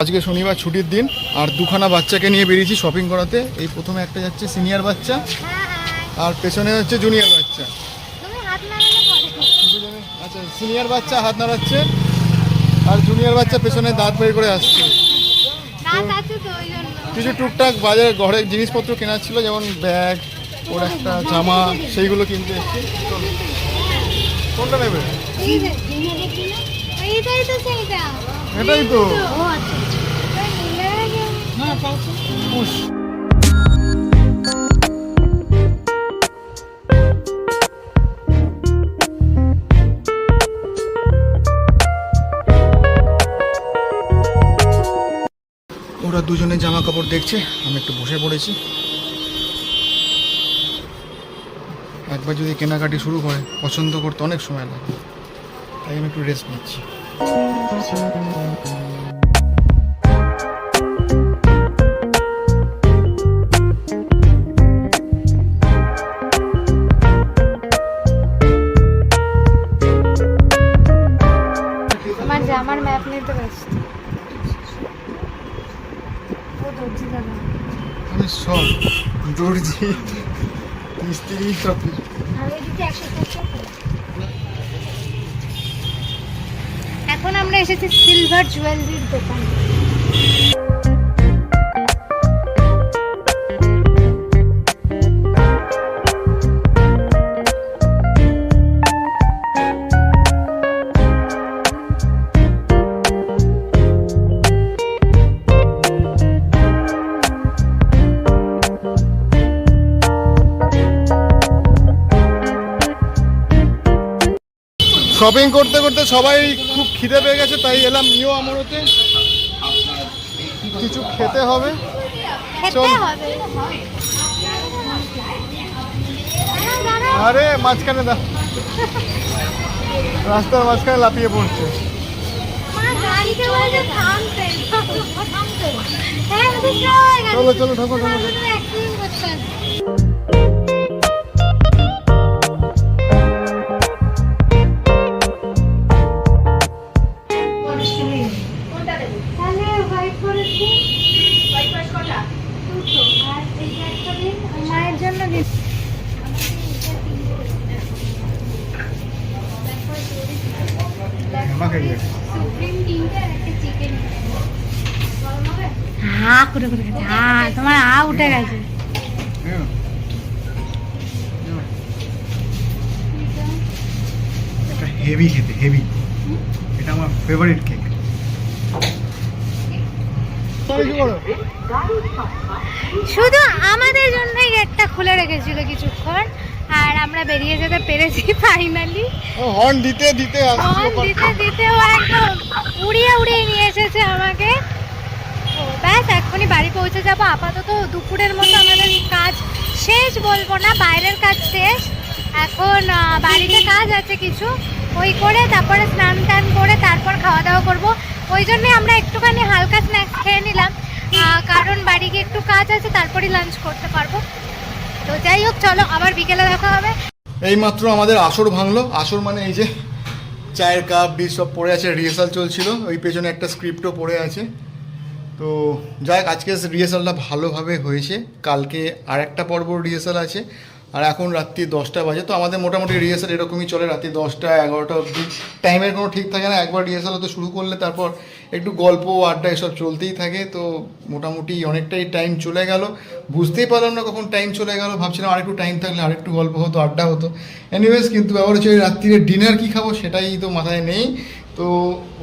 আজকে শনিবার ছুটির দিন আর দুখানা বাচ্চাকে নিয়ে বেরিয়েছি শপিং করাতে। এই প্রথমে একটা যাচ্ছে সিনিয়র বাচ্চা আর পেছনে হচ্ছে জুনিয়র বাচ্চা। আচ্ছা, সিনিয়র বাচ্চা হাত নাড়াচ্ছে আর জুনিয়র বাচ্চা পেছনে দাঁত বের করে আসছে। কিছু টুকটাক বাজারে ঘরের জিনিসপত্র কেনার ছিল, যেমন ব্যাগ, ওর একটা জামা, সেইগুলো কিনতে এসেছি। কোনটা নেবে? এটাই তো। ওরা দুজনে জামা কাপড় দেখছে, আমি একটু বসে পড়েছি। একবার যদি কেনাকাটি শুরু করে পছন্দ করতে অনেক সময় লাগে, তাই আমি একটু রেস্ট নিচ্ছি। আমার জামার ম্যাপ নিতে ব্যস্ত। আমি সব দর্জি মিস্ত্রি সব। এখন আমরা এসেছি সিলভার জুয়েলারির দোকানে। শপিং করতে করতে সবাই খুব খিদে পেয়ে গেছে, তাই এলাম নিও আমরতে। কিছু খেতে হবে। চল। আরে মাঝখানে দা, রাস্তার মাঝখানে লাফিয়ে পড়ছে। চলো চলো, ঢোকো ঢোকো। মায়ের জন্য হা করে করে গেছে। হ্যাঁ, তোমার উঠে গেছে। এটা হেভি খেতে, হেভি। এটা আমার ফেভারিট কেক। শুধু আমাদের জন্যই গেটটা খুলে রেখেছিল কিছুক্ষণ, আর আমরা বেরিয়ে যেতে পেরেছি ফাইনালি। হর্ন দিতে দিতে দিতে ও একদম উড়িয়ে উড়িয়ে নিয়ে এসেছে আমাকে। ও ব্যাস, এখনই বাড়ি পৌঁছে যাবো। আপাতত দুপুরের মতো আমাদের কাজ শেষ, বলবো না, বাইরের কাজ শেষ। এখন বাড়িতে কাজ আছে কিছু, ওই করে তারপরে স্নান টান করে তারপর খাওয়া দাওয়া করবো। ওই জন্যই আমরা একটুখানি হালকা স্ন্যাক্স খেয়ে নিলাম, কারণ বাড়ি গিয়ে একটু কাজ আছে, তারপরই লাঞ্চ করতে পারবো। তো যাই হোক, চলো আবার বিকেলে দেখা হবে। এইমাত্র আমাদের আসর ভাঙলো। আসর মানে এই যে চায়ের কাপ ডিশ সব পড়ে আছে, রিহার্সাল চলছিল, ওই পেছনে একটা স্ক্রিপ্টও পড়ে আছে। তো যাই হোক, আজকে রিহার্সালটা ভালোভাবে হয়েছে। কালকে আর একটা পর্ব রিহার্সাল আছে, আর এখন রাত্রি 10টা বাজে। তো আমাদের মোটামুটি রিহার্সাল এরকমই চলে, রাত্রি 10টা 11টা অবধি। টাইমের কোনো ঠিক থাকে না। একবার রিহার্সাল হতে শুরু করলে তারপর একটু গল্প আড্ডা এসব চলতেই থাকে। তো মোটামুটি অনেকটাই টাইম চলে গেল, বুঝতেই পারলাম না কখন টাইম চলে গেল। ভাবছিলাম আরেকটু টাইম থাকলে আরেকটু গল্প হতো, আড্ডা হতো। এনিওয়েজ, কিন্তু ব্যাপার হচ্ছে ওই রাত্রিরে ডিনার কী খাবো সেটাই তো মাথায় নেই। তো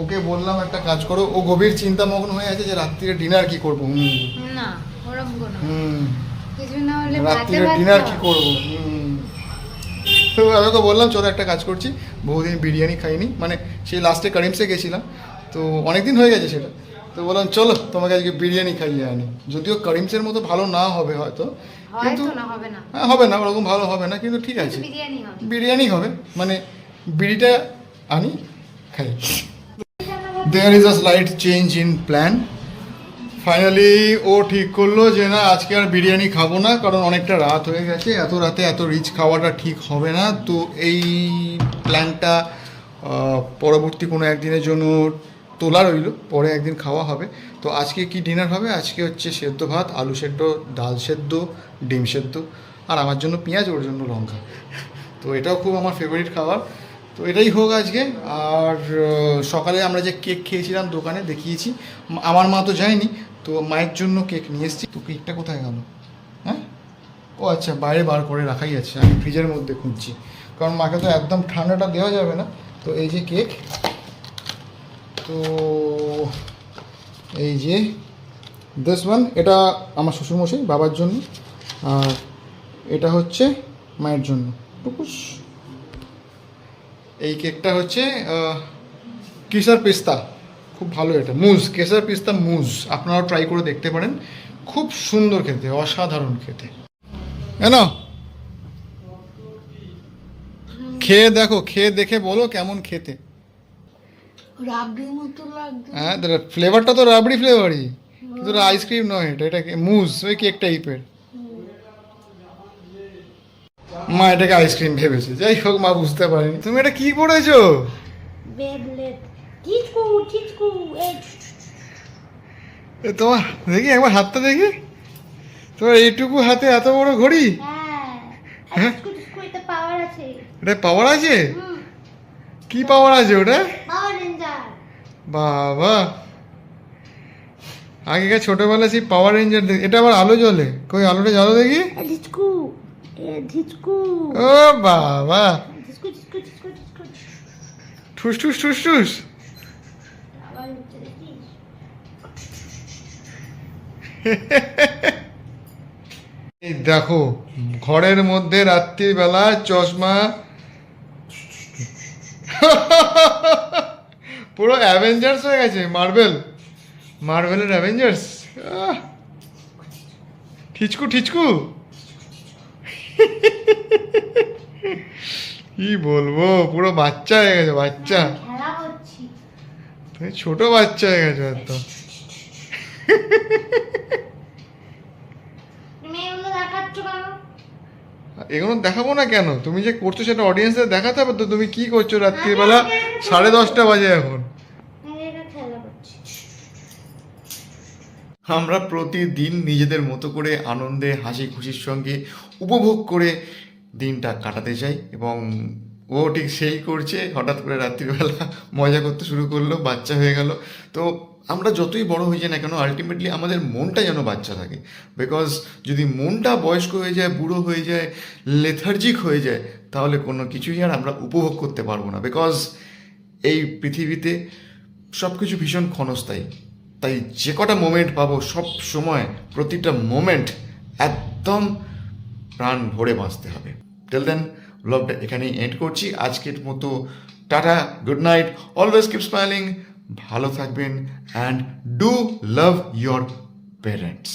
ওকে বললাম একটা কাজ করো, ও গভীর চিন্তামগ্ন হয়ে আছে যে রাত্রিরে ডিনার কী করবো। না ওরকম কোনো কিছু না হলে রাত্রিরে ডিনার কী করবো। তো আমি ওকে বললাম চলো একটা কাজ করছি, বহুদিন বিরিয়ানি খাইনি, মানে সেই লাস্টে করিমসে গেছিলাম, তো অনেকদিন হয়ে গেছে সেটা। তো বললাম চলো তোমাকে আজকে বিরিয়ানি খাইয়ে আনি। যদিও করিমসের মতো ভালো না হবে হয়তো, কিন্তু হ্যাঁ হবে না, ওরকম ভালো হবে না, কিন্তু ঠিক আছে, বিরিয়ানি হবে। মানে বিড়িটা আনি, খাই। There is a slight change in plan. Finally ও ঠিক করলো যে না, আজকে আর বিরিয়ানি খাবো না, কারণ অনেকটা রাত হয়ে গেছে, এত রাতে এত রিচ খাওয়াটা ঠিক হবে না। তো এই প্ল্যানটা পরবর্তী কোনো একদিনের জন্য তোলা রইলো, পরে একদিন খাওয়া হবে। তো আজকে কি ডিনার হবে? আজকে হচ্ছে সেদ্ধ ভাত, আলু সেদ্ধ, ডাল সেদ্ধ, ডিম সেদ্ধ, আর আমার জন্য পেঁয়াজ, ওর জন্য লঙ্কা। তো এটাও খুব আমার ফেভারিট খাবার। তো এটাই হোক আজকে। আর সকালে আমরা যে কেক খেয়েছিলাম দোকানে দেখিয়েছি, আমার মা তো যায়নি, তো মায়ের জন্য কেক নিয়ে এসেছি। তো কেকটা কোথায় গেল? হ্যাঁ, ও আচ্ছা, বাইরে বার করে রাখাই আছে, আমি ফ্রিজের মধ্যে খুঁজছি, কারণ মাকে তো একদম ঠান্ডাটা দেওয়া যাবে না। তো এই যে কেক, তো এই যে দিস ওয়ান, এটা আমার শ্বশুরমশাই বাবার জন্য, আর এটা হচ্ছে মায়ের জন্য টুকুস। এই কেকটা হচ্ছে কেসার পিস্তা, খুব ভালো, এটা মুজ, কেসার পিস্তা মুজ, আপনারাও ট্রাই করে দেখতে পারেন, খুব সুন্দর খেতে, অসাধারণ খেতে। কেন খেয়ে দেখো, খেয়ে দেখে বলো কেমন খেতে। রাবড়ির মতো লাগছে। হ্যাঁ, ফ্লেভারটা তো রাবড়ি ফ্লেভারই, কিন্তু আইসক্রিম নয় এটা, এটা মুজ, ওই কেক টাইপের। মা এটাকে আইসক্রিম ভেবেছে, যাই হোক মা বুঝতে পারেনি। তুমি এটা কি পড়েছো? বেবলেট টিচকু টিচকু এই তোমার দেখি একবার হাতটা দেখি, তোমার এইটুকু হাতে এত বড় ঘড়ি। হ্যাঁ টিচকু টিচকু এটা পাওয়ার আছে। এটা পাওয়ার আছে? কি পাওয়ার আছে ওটা? পাওয়ার রেঞ্জার। বাবা, আগেকার ছোটবেলায় সেই পাওয়ার রেঞ্জার, এটা আবার আলো জ্বলে, কই আলোটা জ্বালো দেখি। টিচকু এ টিচকু ও বাবা, টিচকু টিচকু টিচকু টিচকু ঠুস ঠুস ঠুস ঠুস। আবার হচ্ছে দেখিস। এই দেখো, ঘরের মধ্যে রাত্রিবেলা চশমা, পুরো অ্যাভেঞ্জার্স হয়ে গেছে, মার্বেলের অ্যাভেঞ্জার্স। ঠিচকু ঠিচকু, কি বলবো, পুরো বাচ্চা হয়ে গেছে, বাচ্চা, খেলা করছি। তুমি ছোট বাচ্চা হয়ে গেছো একদম। তুমি এগুলো দেখাচ্ছ কেন? এগুলো দেখাবো না কেন? তুমি যে করছো সেটা অডিয়েন্সদের দেখাতে হবে তো, তুমি কি করছো রাত্রিবেলা 10:30 বাজে এখন। আমি এটা খেলা করছি। আমরা প্রতিদিন নিজেদের মতো করে আনন্দে হাসি খুশির সঙ্গে উপভোগ করে দিনটা কাটাতে চাই, এবং ও ঠিক সেই করছে। হঠাৎ করে রাত্রিবেলা মজা করতে শুরু করলো, বাচ্চা হয়ে গেল। তো আমরা যতই বড় হয়ে যাই না কেন, আলটিমেটলি আমাদের মনটা যেন বাচ্চা থাকে। বিকজ যদি মনটা বয়স্ক হয়ে যায়, বুড়ো হয়ে যায়, লেথার্জিক হয়ে যায়, তাহলে কোনো কিছুই আর আমরা উপভোগ করতে পারবো না। বিকজ এই পৃথিবীতে সব কিছু ভীষণ ক্ষণস্থায়ী, তাই যে কটা মোমেন্ট পাবো সব সময়, প্রতিটা মোমেন্ট একদম প্রাণ ভরে বাঁচতে হবে। টেল দেন, ব্লগটা এখানেই এন্ড করছি আজকের মতো। Tata, good night, always keep smiling, ভালো থাকবেন, and do love your parents.